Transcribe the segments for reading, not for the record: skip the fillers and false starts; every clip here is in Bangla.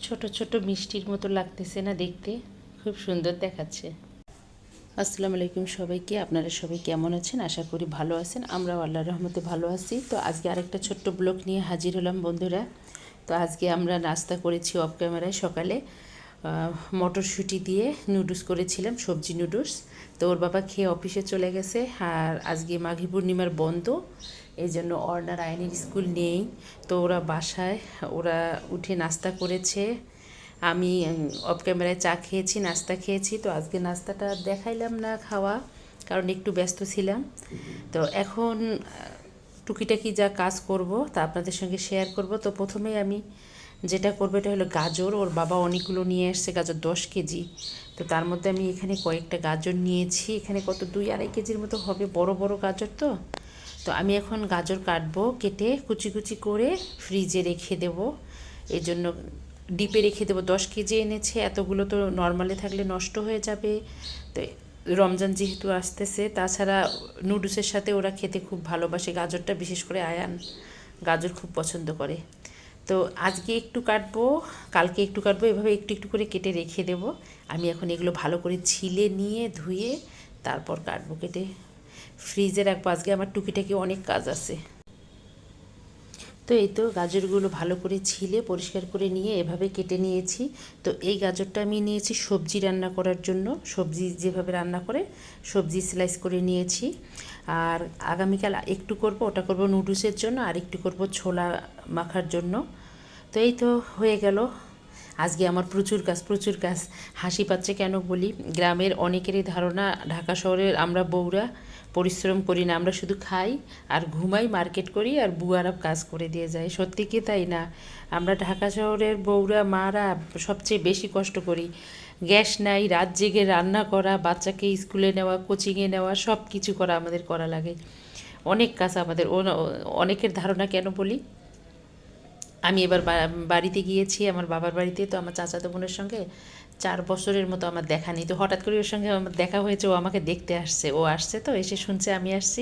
ছোট ছোট মিষ্টির মতো লাগতেছে না দেখতে, খুব সুন্দর দেখাচ্ছে। আসসালামু আলাইকুম সবাইকে, আপনারা সবাই কেমন আছেন? আশা করি ভালো আছেন। আমরাও আল্লাহর রহমতে ভালো আছি। তো আজকে আরেকটা ছোট্ট ব্লগ নিয়ে হাজির হলাম বন্ধুরা। তো আজকে আমরা নাস্তা করেছি অফ ক্যামেরায়। সকালে মটরশুঁটি দিয়ে নুডলস করেছিলাম, সবজি নুডলস। তো ওর বাবা খেয়ে অফিসে চলে গেছে। আর আজকে মাঘী পূর্ণিমার বন্ধ, এই জন্য অর্ণার আয়নের স্কুল নেই। তো ওরা বাসায় উঠে নাস্তা করেছে। আমি অফ ক্যামেরায় চা খেয়েছি, নাস্তা খেয়েছি। তো আজকে নাস্তাটা দেখাইলাম না খাওয়া, কারণ একটু ব্যস্ত ছিলাম। তো এখন টুকিটাকি যা কাজ করব তা আপনাদের সঙ্গে শেয়ার করব। তো প্রথমেই আমি যেটা করবো এটা হলো গাজর। ওর বাবা অনেকগুলো নিয়ে এসছে গাজর, 10 কেজি। তো তার মধ্যে আমি এখানে কয়েকটা গাজর নিয়েছি। এখানে কত 2-2.5 কেজির মতো হবে, বড় বড় গাজর। তো তো আমি এখন গাজর কাটবো, কেটে কুচি কুচি করে ফ্রিজে রেখে দেবো। এই জন্য ডিপে রেখে দেবো। 10 কেজি এনেছে, এতগুলো তো নর্মালে থাকলে নষ্ট হয়ে যাবে। তো রমজান যেহেতু আসতেছে, তাছাড়া নুডলসের সাথে ওরা খেতে খুব ভালোবাসে গাজরটা, বিশেষ করে আয়ান গাজর খুব পছন্দ করে। তো আজকে একটু কাটবো, কালকে একটু কাটবো, এভাবে একটু একটু করে কেটে রেখে দেব। আমি এখন এগুলো ভালো করে ছিলে নিয়ে ধুয়ে তারপর কাটবো, কেটে ফ্রিজে রাখবো। আজকে আমার টুকিটাকি অনেক কাজ আছে। তো এই তো গাজরগুলো ভালো করে ছিলে পরিষ্কার করে নিয়ে এভাবে কেটে নিয়েছি। তো এই গাজরটা আমি নিয়েছি সবজি রান্না করার জন্য, সবজি যেভাবে রান্না করে সবজি স্লাইস করে নিয়েছি। আর আগামীকাল একটু করব, ওটা করব নুডলসের জন্য, আর একটু করব ছোলা মাখার জন্য। তো এই তো হয়ে গেল। আজকে আমার প্রচুর কাজ, প্রচুর কাজ। হাসি পাচ্ছে কেন বলি, গ্রামের অনেকেরই ধারণা ঢাকা শহরের আমরা বউরা পরিশ্রম করি না, আমরা শুধু খাই আর ঘুমাই, মার্কেট করি আর বুয়ারা কাজ করে দিয়ে যায়। সত্যি কি তাই না? আমরা ঢাকা শহরের বউরা মারা সবচেয়ে বেশি কষ্ট করি। গ্যাস নাই, রাত জেগে রান্না করা, বাচ্চাকে স্কুলে নেওয়া, কোচিংয়ে নেওয়া, সব কিছু করা আমাদের করা লাগে। অনেক কাজ আমাদের। অনেকের ধারণা কেন বলি, আমি এবার বাড়িতে গিয়েছি আমার বাবার বাড়িতে। তো আমার চাচাতো বোনের সঙ্গে 4 বছরের মতো আমার দেখা নেই। তো হঠাৎ করে ওর সঙ্গে আমার দেখা হয়েছে, ও আমাকে দেখতে আসছে। ও আসছে, তো এসে শুনছে আমি আসছি,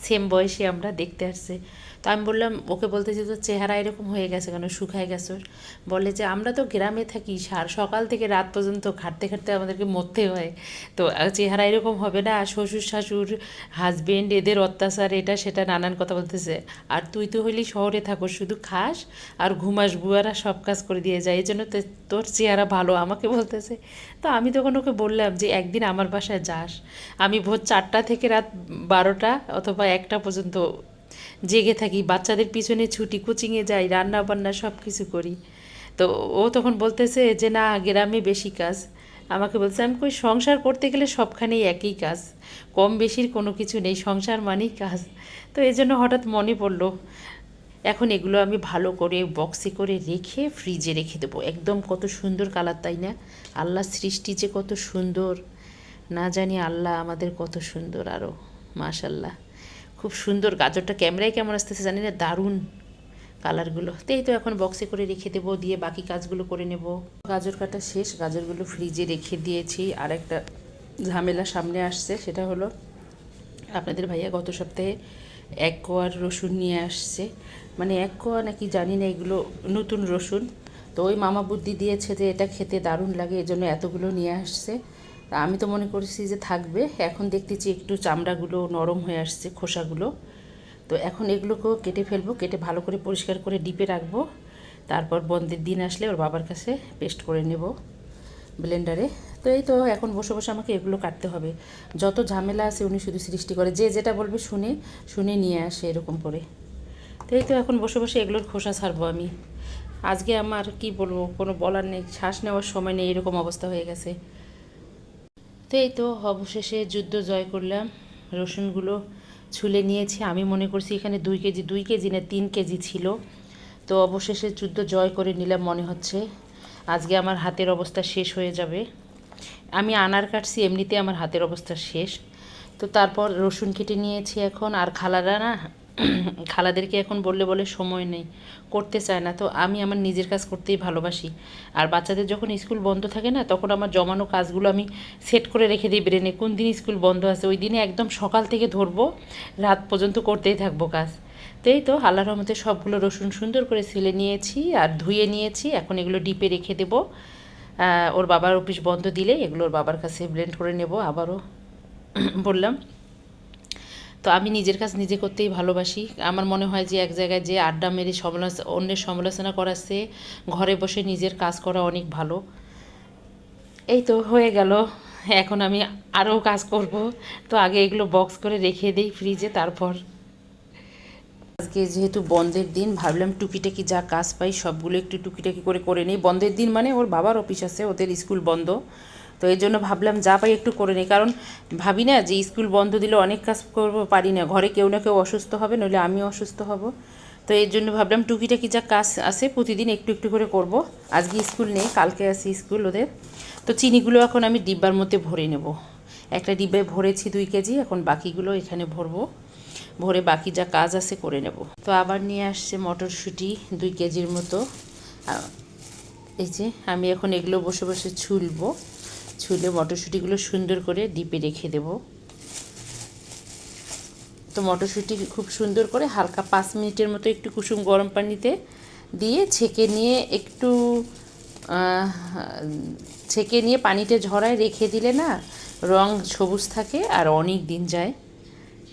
সেম বয়সে আমরা, দেখতে আসছে। তো আমি বললাম, ওকে বলতেছি তোর চেহারা এরকম হয়ে গেছে কেন, শুকায় গেছে? বলে যে আমরা তো গ্রামে থাকি, সকাল থেকে রাত পর্যন্ত খাটতে খাটতে আমাদেরকে মরতে হয়, তো চেহারা এরকম হবে না? শ্বশুর শাশুড় হাজবেন্ড এদের অত্যাচার, এটা সেটা নানান কথা বলতেছে। আর তুই তো হইলি শহরে থাকো, শুধু খাস আর ঘুমাস, বুয়ারা সব কাজ করে দিয়ে যায়, এই জন্য তোর চেহারা ভালো, আমাকে বলতেছে। তো আমি তখন ওকে বললাম যে একদিন আমার বাসায় যাস, আমি ভোর 4টা থেকে রাত 12টা অথবা 1টা পর্যন্ত জেগে থাকি, বাচ্চাদের পিছনে ছুটি, কোচিংয়ে যাই, রান্না বান্না সব কিছু করি। তো ও তখন বলতেছে যে না, গ্রামে বেশি কাজ। আমাকে বলছে, আমি কই সংসার করতে গেলে সবখানেই একই কাজ, কম বেশির কোনো কিছু নেই, সংসার মানেই কাজ। তো এই জন্য হঠাৎ মনে পড়লো। এখন এগুলো আমি ভালো করে বক্সে করে রেখে ফ্রিজে রেখে দেবো। একদম কত সুন্দর কালার, তাই না? আল্লাহর সৃষ্টি যে কত সুন্দর, না জানি আল্লাহ আমাদের কত সুন্দর আরও, মাশাল্লাহ। খুব সুন্দর। গাজরটা ক্যামেরায় কেমন আসতেছে জানি না, দারুণ কালারগুলো। তো এই তো এখন বক্সে করে রেখে দেবো, দিয়ে বাকি কাজগুলো করে নেব। গাজর কাটা শেষ, গাজরগুলো ফ্রিজে রেখে দিয়েছি। আর একটা ঝামেলা সামনে আসছে, সেটা হলো আপনাদের ভাইয়া গত সপ্তাহে 1 কোয়ার রসুন নিয়ে আসছে। মানে 1 কোয়া নাকি জানি না, এগুলো নতুন রসুন। তো ওই মামা বুদ্ধি দিয়েছে যে এটা খেতে দারুণ লাগে, এজন্য এতগুলো নিয়ে আসছে। তা আমি তো মনে করছি যে থাকবে, এখন দেখতেছি একটু চামড়াগুলো নরম হয়ে আসছে, খোসাগুলো। তো এখন এগুলোকেও কেটে ফেলবো, কেটে ভালো করে পরিষ্কার করে ডিপে রাখবো। তারপর বন্ধের দিন আসলে ওর বাবার কাছে পেস্ট করে নেব ব্লেন্ডারে। তো এই তো এখন বসে বসে আমাকে এগুলো কাটতে হবে। যত ঝামেলা আছে উনি শুধু সৃষ্টি করে, যে যেটা বলবে শুনে শুনে নিয়ে আসে এরকম করে। তো এই তো এখন বসে বসে এগুলোর খোসা ছাড়বো আমি। আজকে আমার কি বলবো, কোনো বলার নেই, শ্বাস নেওয়ার সময় নেই, এরকম অবস্থা হয়ে গেছে। তো এই তো অবশেষে যুদ্ধ জয় করলাম। রসুনগুলো ছুলে নিয়েছি। আমি মনে করছি এখানে 2 কেজি, 2 কেজি না 3 কেজি ছিল। তো অবশেষে যুদ্ধ জয় করে নিলাম মনে হচ্ছে। আজকে আমার হাতের অবস্থা শেষ হয়ে যাবে। আমি আনার কাটছি, এমনিতে আমার হাতের অবস্থা শেষ। তো তারপর রসুন কেটে নিয়েছি এখন। আর খালারা না, খালাদেরকে এখন বললে বলে সময় নেই, করতে চায় না। তো আমি আমার নিজের কাজ করতেই ভালোবাসি। আর বাচ্চাদের যখন স্কুল বন্ধ থাকে না, তখন আমার জমানো কাজগুলো আমি সেট করে রেখে দিই ব্রেনে, কোন দিন স্কুল বন্ধ আছে ওই দিনে একদম সকাল থেকে ধরবো, রাত পর্যন্ত করতেই থাকবো কাজ। তো তো এই তো আল্লাহর রহমতে সবগুলো রসুন সুন্দর করে ছিলে নিয়েছি আর ধুয়ে নিয়েছি। এখন এগুলো ডিপে রেখে দেব। ওর বাবার অফিস বন্ধ দিলে এগুলো ওর বাবার কাছে ব্লেন্ড করে নেব। আবারও বললাম, তো আমি নিজের কাজ নিজে করতেই ভালোবাসি। আমার মনে হয় যে এক জায়গায় যে আড্ডা মেরে অন্যের সমালোচনা করাচ্ছে, ঘরে বসে নিজের কাজ করা অনেক ভালো। এই তো হয়ে গেল। এখন আমি আরও কাজ করব। তো আগে এগুলো বক্স করে রেখে দিই ফ্রিজে, তারপর আজকে যেহেতু বন্ধের দিন ভাবলাম টুকিটাকি যা কাজ পাই সবগুলো একটু টুকিটাকি করে করে নিই। বন্ধের দিন মানে ওর বাবার অফিস আছে, ওদের স্কুল বন্ধ, তো এই জন্য ভাবলাম যা পাই একটু করে নিই। কারণ ভাবি না যে স্কুল বন্ধ দিলে অনেক কাজ করবো, পারি না, ঘরে কেউ না কেউ অসুস্থ হবে, নইলে আমিও অসুস্থ হব। তো এর জন্য ভাবলাম টুকিটাকি যা কাজ আছে প্রতিদিন একটু একটু করে করব। আজকে স্কুল নেই, কালকে আছে স্কুল ওদের। তো চিনিগুলো এখন আমি ডিব্বার মধ্যে ভরে নেব। একটা ডিব্বায় ভরেছি 2 কেজি, এখন বাকিগুলো এখানে ভরবো, ভরে বাকি যা কাজ আছে করে নেব। তো আবার নিয়ে আসছে মটরশুঁটি 2 কেজির মতো। এই যে আমি এখন এগুলো বসে বসে ছুলে মটরশুঁটিগুলো সুন্দর করে ডিপে রেখে দেব। তো মটরশুঁটি খুব সুন্দর করে হালকা 5 মিনিটের মতো একটু কুসুম গরম পানিতে দিয়ে ছেঁকে নিয়ে পানিটা ঝরায় রেখে দিলে না রং সবুজ থাকে আর অনেক দিন যায়।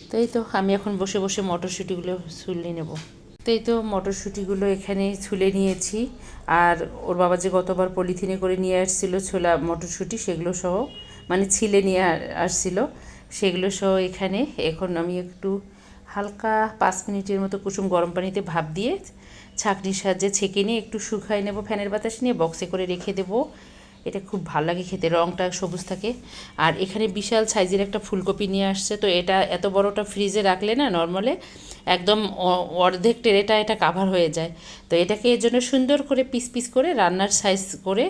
তো এই তো আমি এখন বসে বসে মটরশুঁটিগুলো ছুলে নেব। তো এই তো মটরশুঁটিগুলো এখানে ছুলে নিয়েছি। আর ওর বাবা যে গতবার পলিথিনে করে নিয়ে আসছিল ছোলা মটরশুঁটি, সেগুলো সহ মানে ছিলে নিয়ে আসছিল, সেগুলো সহ এখানে এখন আমি একটু হালকা 5 মিনিটের মতো কুসুম গরম পানিতে ভাপ দিয়ে ছাঁকনির সাহায্যে ছেঁকে নিয়ে একটু শুকাই নেব, ফ্যানের বাতাস নিয়ে বক্সে করে রেখে দেবো। এটা খুব ভালো লাগে খেতে, রঙটা সবুজ থাকে। আর এখানে বিশাল সাইজের একটা ফুলকপি নিয়ে আসছে, তো এটা এত বড়টা ফ্রিজে রাখলে না নর্মালে একদম অর্ধেক ট্রেটা এটা কাভার হয়ে যায়। তো এটাকে এর জন্য সুন্দর করে পিস পিস করে রান্নার সাইজ করে,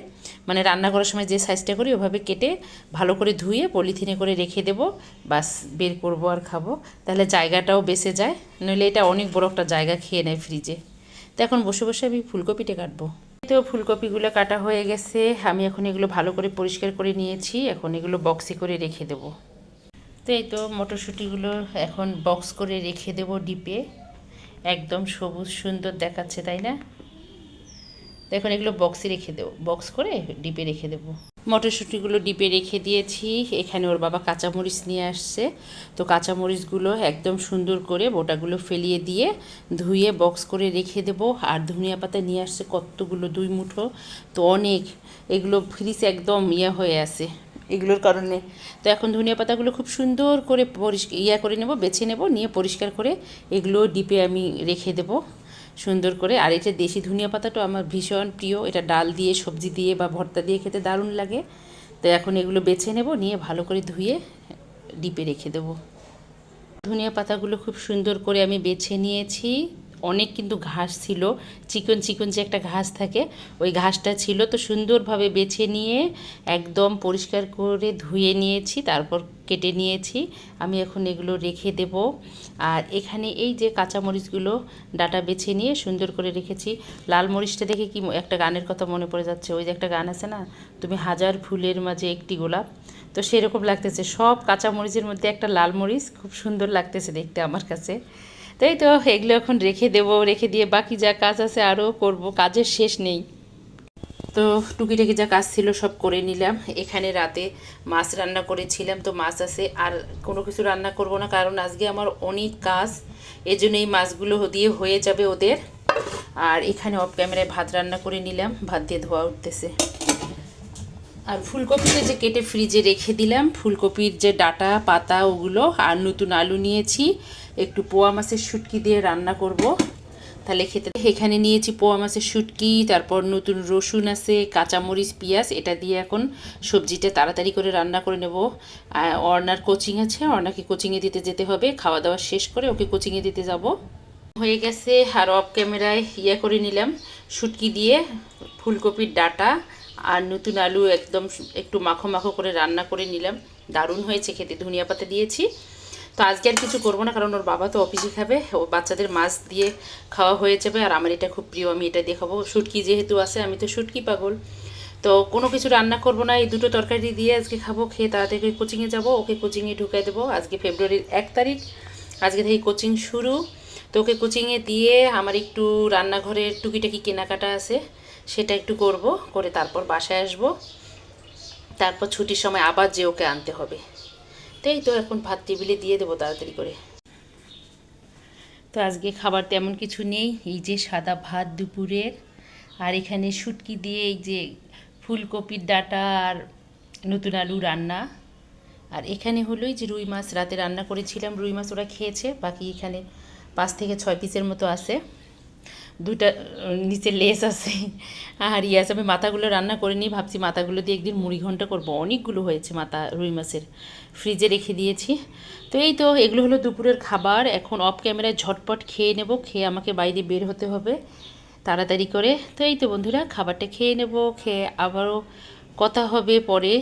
মানে রান্না করার সময় যে সাইজটা করি ওভাবে কেটে ভালো করে ধুয়ে পলিথিনে করে রেখে দেবো। বাস বের করবো আর খাবো, তাহলে জায়গাটাও বেঁচে যায়, নইলে এটা অনেক বড় একটা জায়গা খেয়ে নেয় ফ্রিজে। তো এখন বসে বসে আমি ফুলকপিটা কাটবো। তো ফুলকপিগুলো কাটা হয়ে গেছে, আমি এখন এগুলো ভালো করে পরিষ্কার করে নিয়েছি, এখন এগুলো বক্সে করে রেখে দেবো। তো এই তো মটরশুঁটিগুলো এখন বক্স করে রেখে দেবো ডিপে, একদম সবুজ সুন্দর দেখাচ্ছে তাই না? তো এখন এগুলো বক্সে রেখে দেবো, বক্স করে ডিপে রেখে দেবো। মটরশুঁটিগুলো ডিপে রেখে দিয়েছি। এখানে ওর বাবা কাঁচামরিচ নিয়ে আসছে, তো কাঁচামরিচগুলো একদম সুন্দর করে বোটাগুলো ফেলিয়ে দিয়ে ধুয়ে বক্স করে রেখে দেবো। আর ধনিয়া পাতা নিয়ে আসছে কতগুলো, 2 মুঠো, তো অনেক, এগুলো ফ্রিজ একদম হয়ে আছে এগুলোর কারণে। তো এখন ধনিয়া পাতাগুলো খুব সুন্দর করে করে নেব, বেছে নেব, নিয়ে পরিষ্কার করে এগুলো ডিপে আমি রেখে দেবো সুন্দর করে। আর এটা দেশি ধনিয়া পাতাটা আমার ভীষণ প্রিয়, এটা ডাল দিয়ে সবজি দিয়ে বা ভর্তা দিয়ে খেতে দারুণ লাগে। তো এখন এগুলো বেছে নেব, নিয়ে ভালো করে ধুয়ে ডিপে রেখে দেবো। ধনিয়া পাতাগুলো খুব সুন্দর করে আমি বেছে নিয়েছি। অনেক কিন্তু ঘাস ছিল, চিকন চিকন যে একটা ঘাস থাকে ওই ঘাসটা ছিল, তো সুন্দরভাবে বেছে নিয়ে একদম পরিষ্কার করে ধুয়ে নিয়েছি, তারপর কেটে নিয়েছি। আমি এখন এগুলো রেখে দেব। আর এখানে এই যে কাঁচামরিচগুলো ডাটা বেছে নিয়ে সুন্দর করে রেখেছি। লাল মরিচটা দেখে কি একটা গানের কথা মনে পড়ে যাচ্ছে, ওই যে একটা গান আছে না, তুমি হাজার ফুলের মাঝে একটি গোলাপ, তো সেরকম লাগতেছে। সব কাঁচামরিচের মধ্যে একটা লাল মরিচ, খুব সুন্দর লাগতেছে দেখতে আমার কাছে। তাই তো এগুলো এখন রেখে দেবো, রেখে দিয়ে বাকি যা কাজ আছে আরও করব, কাজের শেষ নেই। তো টুকিটাকি যা কাজ ছিল সব করে নিলাম। এখানে রাতে মাছ রান্না করেছিলাম, তো মাছ আছে, আর কোনো কিছু রান্না করব না, কারণ আজকে আমার অনেক কাজ, এজন্য এই মাছগুলো দিয়ে হয়ে যাবে ওদের। আর এখানে অফ ক্যামেরায় ভাত রান্না করে নিলাম, ভাত দিয়ে ধোয়া উঠতেছে। আর ফুলকপিটা যে কেটে ফ্রিজে রেখে দিলাম, ফুলকপির যে ডাটা পাতা ওগুলো, আর নতুন আলু নিয়েছি, একটু পোয়া মাছের শুটকি দিয়ে রান্না করব, তাহলে খেতে। এখানে নিয়েছি পোয়া মাছের শুটকি, তারপর নতুন রসুন আছে, কাঁচামরিচ, পেঁয়াজ, এটা দিয়ে এখন সবজিটা তাড়াতাড়ি করে রান্না করে নেব। অর্ণার কোচিং আছে, অর্ণাকে কোচিংয়ে দিতে যেতে হবে, খাওয়া দাওয়া শেষ করে ওকে কোচিংয়ে দিতে যাব। হয়ে গেছে। আর অফ ক্যামেরায় করে নিলাম শুটকি দিয়ে ফুলকপির ডাটা আর নতুন আলু একদম একটু মাখো মাখো করে রান্না করে নিলাম, দারুণ হয়েছে খেতে, ধনিয়া পাতা দিয়েছি। তো আজকে আর কিছু করবো না, কারণ ওর বাবা তো অফিসে খাবে, ও বাচ্চাদের মাছ দিয়ে খাওয়া হয়ে যাবে। আর আমার এটা খুব প্রিয়, আমি এটা দিয়ে খাবো, শুটকি যেহেতু আছে, আমি তো শুটকি পাগল। তো কোনো কিছু রান্না করব না, এই দুটো তরকারি দিয়ে আজকে খাবো, খেয়ে তাড়াতাড়ি কোচিংয়ে যাব, ওকে কোচিংয়ে ঢুকাই দেবো। আজকে ফেব্রুয়ারির 1 তারিখ, আজকে থেকে কোচিং শুরু। তো ওকে কোচিংয়ে দিয়ে আমার একটু রান্নাঘরের টুকিটাকি কেনাকাটা আছে, সেটা একটু করব, করে তারপর বাসায় আসব। তারপর ছুটির সময় আবার যে ওকে আনতে হবে। তাই তো এখন ভাত টেবিলে দিয়ে দেবো তাড়াতাড়ি করে। তো আজকে খাবার তেমন কিছু নেই, এই যে সাদা ভাত দুপুরের, আর এখানে শুটকি দিয়ে এই যে ফুলকপির ডাঁটা আর নতুন আলু রান্না। আর এখানে হলো এই যে রুই মাছ রাতে রান্না করেছিলাম, রুই মাছ ওরা খেয়েছে, বাকি এখানে 5 থেকে 6 পিসের মতো আছে, দুটা নিচে লেস আছে আর ইয়াস। আমি মাথাগুলো রান্না করে নিই, ভাবছি মাথাগুলো দিয়ে একদিন মুড়ি ঘন্টা করবো, অনেকগুলো হয়েছে মাথা রুই মাছের, ফ্রিজে রেখে দিয়েছি। তো এই তো এগুলো হলো দুপুরের খাবার। এখন অফ ক্যামেরায় ঝটপট খেয়ে নেব, খেয়ে আমাকে বাইরে বের হতে হবে তাড়াতাড়ি করে। তো এই তো বন্ধুরা, খাবারটা খেয়ে নেব, খেয়ে আবারও কথা হবে পরে।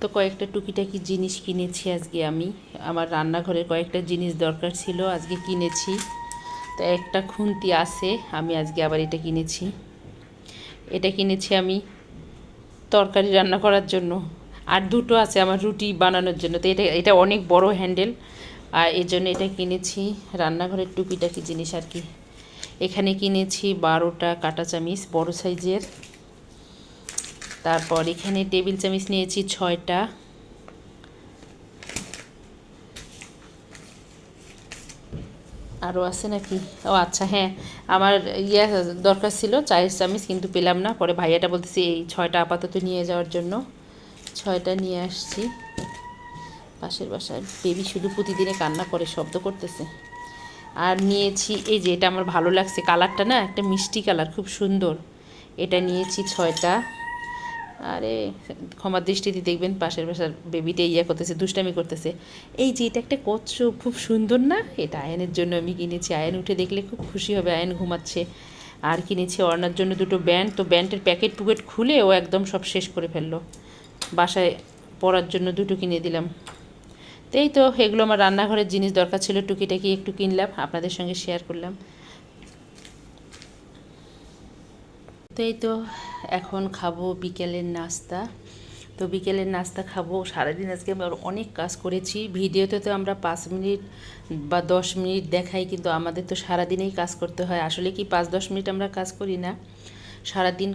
তো কয়েকটা টুকিটাকি জিনিস কিনেছি আজকে আমি, আমার রান্নাঘরের কয়েকটা জিনিস দরকার ছিল, আজকে কিনেছি। তো একটা খুন্তি আছে, আমি আজকে আবার এটা কিনেছি। এটা কিনেছি আমি তরকারি রান্না করার জন্য, আর দুটো আছে আমার রুটি বানানোর জন্য। তো এটা এটা অনেক বড় হ্যান্ডেল, আর এর জন্য এটা কিনেছি। রান্নাঘরের টুকিটাকি জিনিস আর কি। এখানে কিনেছি 12টা কাঁটা চামিচ বড় সাইজের। তারপর এখানে টেবিল চামিচ নিয়েছি 6টা। আরও আছে নাকি? ও আচ্ছা, হ্যাঁ, আমার দরকার ছিল চায়ের চামিচ, কিন্তু পেলাম না। পরে ভাইয়াটা বলতেছি এই 6টা আপাতত নিয়ে যাওয়ার জন্য, 6টা নিয়ে আসছি। পাশের বাসায় বেবি শুধু প্রতিদিনে কান্না করে, শব্দ করতেছে। আর নিয়েছি এই যে, এটা আমার ভালো লাগছে কালারটা, না একটা মিষ্টি কালার, খুব সুন্দর। এটা নিয়েছি 6টা। আরে ক্ষমার দৃষ্টিতে দেখবেন, পাশের বাসার বেবিটা করতেছে, দুষ্টামি করতেছে। এই যে এটা একটা কচ্ছপ, খুব সুন্দর না? এটা আয়নের জন্য আমি কিনেছি, আয়ন উঠে দেখলে খুব খুশি হবে, আয়ন ঘুমাচ্ছে। আর কিনেছি অর্ণার জন্য দুটো ব্যান্ড। তো ব্যান্ডের প্যাকেট টুকেট খুলে ও একদম সব শেষ করে ফেললো, বাসায় পরার জন্য দুটো কিনে দিলাম। তো এই তো এগুলো আমার রান্নাঘরের জিনিস দরকার ছিল, টুকিটাকি একটু কিনলাম, আপনাদের সঙ্গে শেয়ার করলাম। তো এই তো এখন খাবো বিকেলের নাস্তা। তো বিকেলের নাস্তা খাবো। সারাদিন আজকে আমরা অনেক কাজ করেছি, ভিডিওতে তো আমরা 5 মিনিট বা 10 মিনিট দেখাই, কিন্তু আমাদের তো সারাদিনেই কাজ করতে হয়। আসলে কি 5-10 মিনিট আমরা কাজ করি না, সারাদিন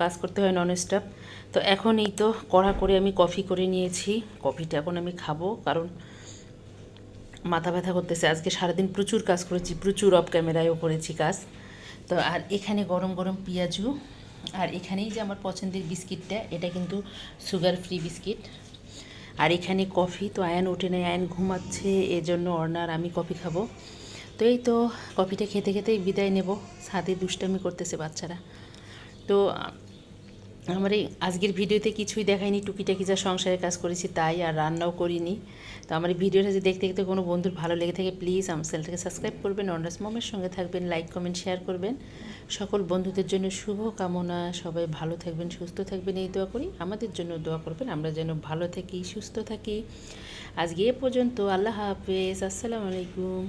কাজ করতে হয় ননস্টপ। তো এখন এই তো কড়া করে আমি কফি করে নিয়েছি, কফিটা এখন আমি খাবো, কারণ মাথা ব্যথা করতেছে। আজকে সারাদিন প্রচুর কাজ করেছি, প্রচুর অফ ক্যামেরায়ও করেছি কাজ। তো আর এখানে গরম গরম পেঁয়াজু, আর এখানেই যে আমার পছন্দের বিস্কিটটা, এটা কিন্তু সুগার ফ্রি বিস্কিট। আর এখানে কফি। তো আয়ান ওঠে নেই, আয়ান ঘুমাচ্ছে, এজন্য অর্ণার আমি কফি খাবো। তো এই তো কফিটা খেতে খেতেই বিদায় নেব, সাথে দুষ্টামি করতেছে বাচ্চারা। তো আমার এই আজকের ভিডিওতে কিছুই দেখাইনি, টুকিটাকি যা সংসারের কাজ করেছি তাই, আর রান্নাও করিনি। তো আমার এই ভিডিওটা যদি দেখতে দেখতে কোনো বন্ধুর ভালো লেগে থাকে, প্লিজ আমার চ্যানেলটাকে সাবস্ক্রাইব করবেন, অর্ণাস মমের সঙ্গে থাকবেন, লাইক কমেন্ট শেয়ার করবেন। সকল বন্ধুদের জন্য শুভ কামনা, সবাই ভালো থাকবেন, সুস্থ থাকবেন, এই দোয়া করি। আমাদের জন্য দোয়া করবেন, আমরা যেন ভালো থাকি, সুস্থ থাকি। আজকে এ পর্যন্ত, আল্লাহ হাফেজ, আসসালামু আলাইকুম।